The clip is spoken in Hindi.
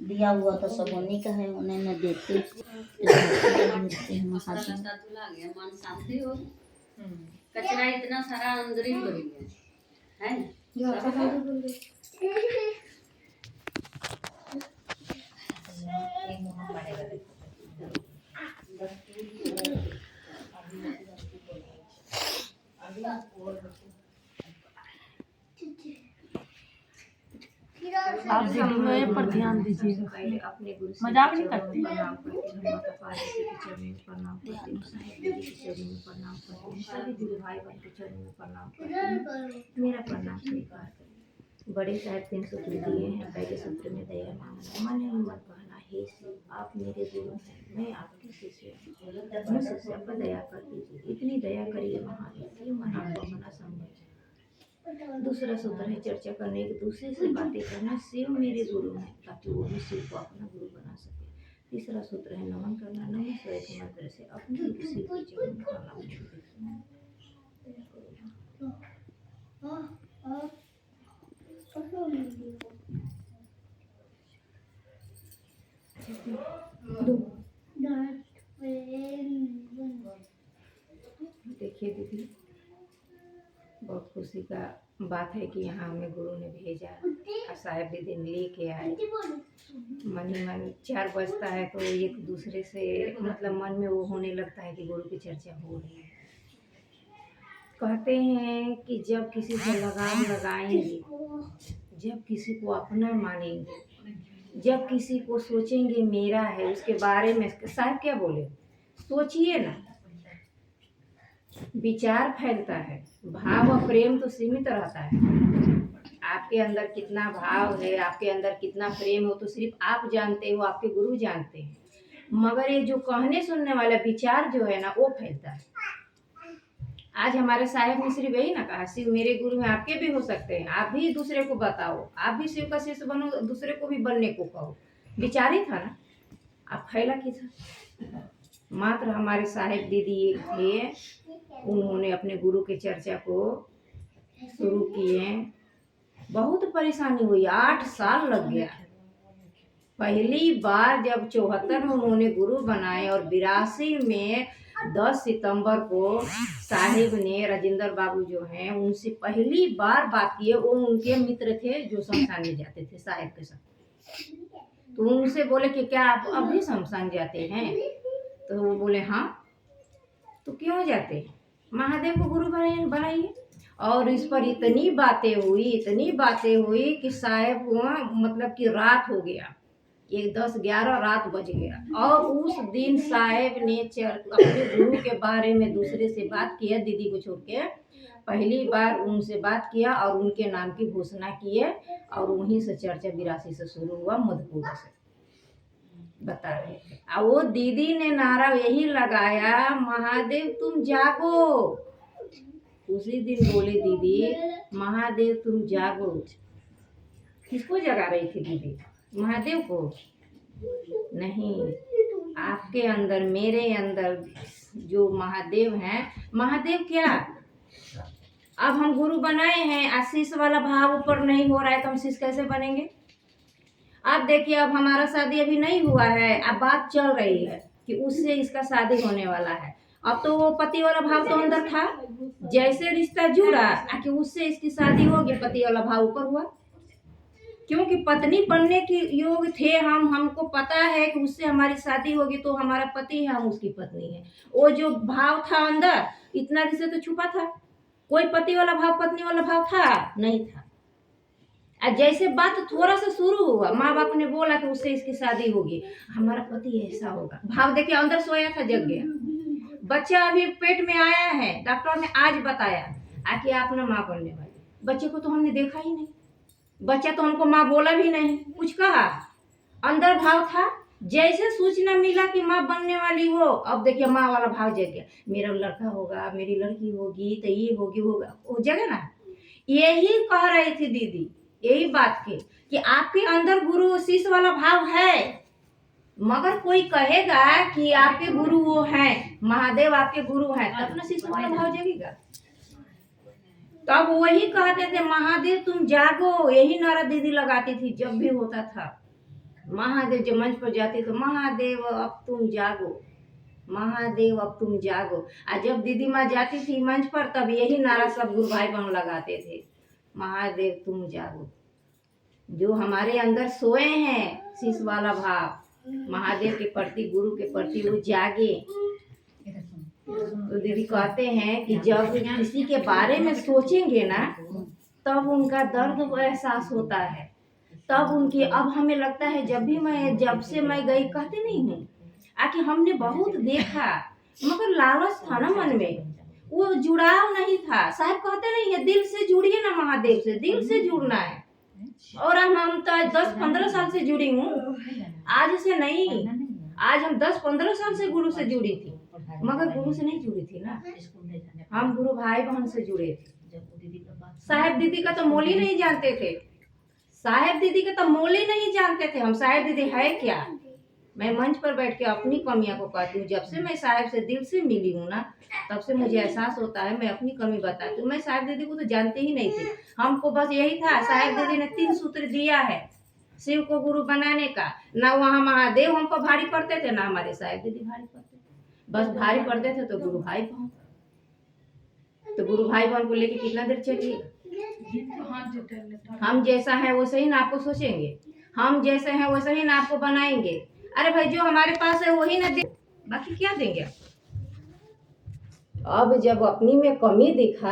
दिया हुआ तो सब उन्हीं का है, उन्हें मैं देती देते हैं महादेव। मन शांति हो। कचरा इतना सारा अंदर ही पड़ गया है आप वीडियो पर ध्यान दीजिएगा, पहले अपने गुरु मजाक नहीं करते। प्रणाम करती हूँ, माता पार्वती के चरणों में प्रणाम करती हूँ, साईं दीदी के चरणों में प्रणाम करती हूँ, सभी गुरु भाई बहन के चरणों में प्रणाम करती हूँ। मेरा प्रणाम स्वीकार करें। बड़े साहब 3 सूत्र दिए हैं। पहले सूत्र में दया मांगना, मन ही मन कहना, हे शिव आप मेरे गुरु हैं, मैं आपके शिष्य हूँ, मुझ शिष्य पर दया कर दीजिए, इतनी दया करिए महादेव, ये मन आपको मना संभव है। दूसरा सूत्र है चर्चा करने की, दूसरे से बातें करना, शिव मेरे गुरु हैं ताकि वो भी शिव को अपना गुरु बना सके। तीसरा सूत्र है नमन करना, नमः शिवाय के मंत्र से अपने शिव के चरणों में प्रणाम देखिए दीदी, बहुत खुशी का बात है कि यहाँ हमें गुरु ने भेजा और साहब भी दिन लेके आए। मन ही मन 4 बजता है तो एक दूसरे से मतलब मन में वो होने लगता है कि गुरु की चर्चा हो रही है। कहते हैं कि जब किसी से लगाव लगाएंगे, जब किसी को अपना मानेंगे, जब किसी को सोचेंगे मेरा है, उसके बारे में साहब क्या बोले, सोचिए ना, विचार फैलता है, भाव और प्रेम तो सीमित रहता है। आपके अंदर कितना भाव है, आपके अंदर कितना प्रेम हो तो सिर्फ आप जानते हो, आपके गुरु जानते हैं। मगर ये जो कहने सुनने वाला विचार जो है ना, वो फैलता है। आज हमारे साहिब ने सिर्फ यही ना कहा, शिव मेरे गुरु हैं, आपके भी हो सकते हैं, आप भी दूसरे को बताओ, आप भी शिव का शिष्य बनो, दूसरे को भी बनने को कहो। विचार ही था ना, आप फैला की था। मात्र हमारे साहिब दीदी एक थे, उन्होंने अपने गुरु के चर्चा को शुरू किए। बहुत परेशानी हुई, 8 साल लग गया। पहली बार जब 74 में उन्होंने गुरु बनाए और 82 में 10 सितंबर को साहिब ने राजेंद्र बाबू जो हैं उनसे पहली बार बात किए। वो उनके मित्र थे जो शमशान में जाते थे साहिब के साथ। तो उनसे बोले कि क्या आप अभी शमशान जाते हैं? तो वो बोले हाँ। तो क्यों जाते? महादेव को गुरु बनाइए। और इस पर इतनी बातें हुई कि साहिब मतलब कि रात हो गया, 10-11 रात बज गया। और उस दिन साहिब ने अपने गुरु के बारे में दूसरे से बात किया, दीदी को छोड़ के पहली बार उनसे बात किया और उनके नाम की घोषणा किए। और वहीं से चर्चा 82 से शुरू हुआ, मधुपुरा से बता रहे थे। और वो दीदी ने नारा यही लगाया, महादेव तुम जागो। उसी दिन बोले दीदी, महादेव तुम जागो। किसको जगा रही थी दीदी? महादेव को नहीं, आपके अंदर, मेरे अंदर जो महादेव हैं। महादेव क्या, अब हम गुरु बनाए हैं, आशीष वाला भाव ऊपर नहीं हो रहा है तो हम शिष्य कैसे बनेंगे? अब देखिए, अब हमारा शादी अभी नहीं हुआ है, अब बात चल रही है कि उससे इसका शादी होने वाला है। अब तो वो पति वाला भाव तो अंदर था, जैसे रिश्ता जुड़ा कि उससे इसकी शादी होगी, पति वाला भाव ऊपर हुआ। क्योंकि पत्नी बनने के योग थे हम, हमको पता है कि उससे हमारी शादी होगी तो हमारा पति है, हम उसकी पत्नी है। वो जो भाव था अंदर, इतना दिन से तो छुपा था। कोई पति वाला भाव, पत्नी वाला भाव था नहीं था। जैसे बात थोड़ा सा शुरू हुआ, माँ बाप ने बोला कि उससे इसकी शादी होगी, हमारा पति ऐसा होगा, भाव देखिए अंदर सोया था, जग गया। बच्चा अभी पेट में आया है, डॉक्टर ने आज बताया कि आप ना माँ बनने वाली। बच्चे को तो हमने देखा ही नहीं, बच्चा तो हमको माँ बोला भी नहीं, कुछ कहा। अंदर भाव था, जैसे सूचना मिला कि माँ बनने वाली हो, अब देखिए माँ वाला भाव जग गया। मेरा लड़का होगा, मेरी लड़की होगी, तो ये होगी, होगा, वो जगह ना। यही कह रही थी दीदी, यही बात की कि आपके अंदर गुरु शिष्य वाला भाव है, मगर कोई कहेगा कि आपके गुरु वो हैं, महादेव आपके गुरु हैं, तब ना शिष्य वाला भाव जगेगा। तब वही कहते थे, महादेव तुम जागो। यही नारा दीदी लगाती थी जब भी होता था। महादेव जब मंच पर जाते तो महादेव अब तुम जागो, महादेव अब तुम जागो। और जब दीदी माँ जाती थी मंच पर तब यही नारा सब गुरु भाई बहन लगाते थे, महादेव तुम जागो। जो हमारे अंदर सोए हैं शीश वाला भाव महादेव के प्रति, गुरु के प्रति, वो जागे। तो दीदी कहते हैं कि जब किसी के बारे में सोचेंगे ना तब उनका दर्द एहसास होता है, तब उनकी, अब हमें लगता है जब से मैं गई, कहते नहीं हूँ आके हमने बहुत देखा मगर लालच था ना मन में, वो जुड़ाव नहीं था। साहब कहते नहीं है दिल से जुड़िए ना महादेव से, दिल से जुड़ना है। और हम तो 10-15 साल से जुड़ी हूँ, आज से नहीं, आज हम 10-15 साल से गुरु से जुड़ी थी, मगर गुरु से नहीं जुड़ी थी ना, हम गुरु भाई बहन से जुड़े थे। साहेब दीदी का तो मोल ही नहीं जानते थे, साहेब दीदी का तो मोल ही नहीं जानते थे हम, साहेब दीदी है क्या। मैं मंच पर बैठ के अपनी कमियां को कहती हूँ, जब से मैं साहेब से दिल से मिली हूँ ना तब से मुझे एहसास होता है, मैं अपनी कमी बताती हूँ। मैं साहेब दीदी को तो जानते ही नहीं थी, हमको बस यही था साहेब दीदी ने 3 सूत्र दिया है शिव को गुरु बनाने का, ना वहाँ महादेव हमको भारी पड़ते थे ना हमारे साहेब दीदी भारी पड़ते थे, बस भारी पड़ते थे तो गुरु भाई बहन। तो गुरु भाई बहन को लेके कितना देर चलिएगा। हम जैसा है वैसे ही ना आपको सोचेंगे, हम जैसे हैं वैसे ही ना आपको बनाएंगे। अरे भाई जो हमारे पास है वही ना दे, बाकी क्या देंगे। अब जब अपनी में कमी दिखा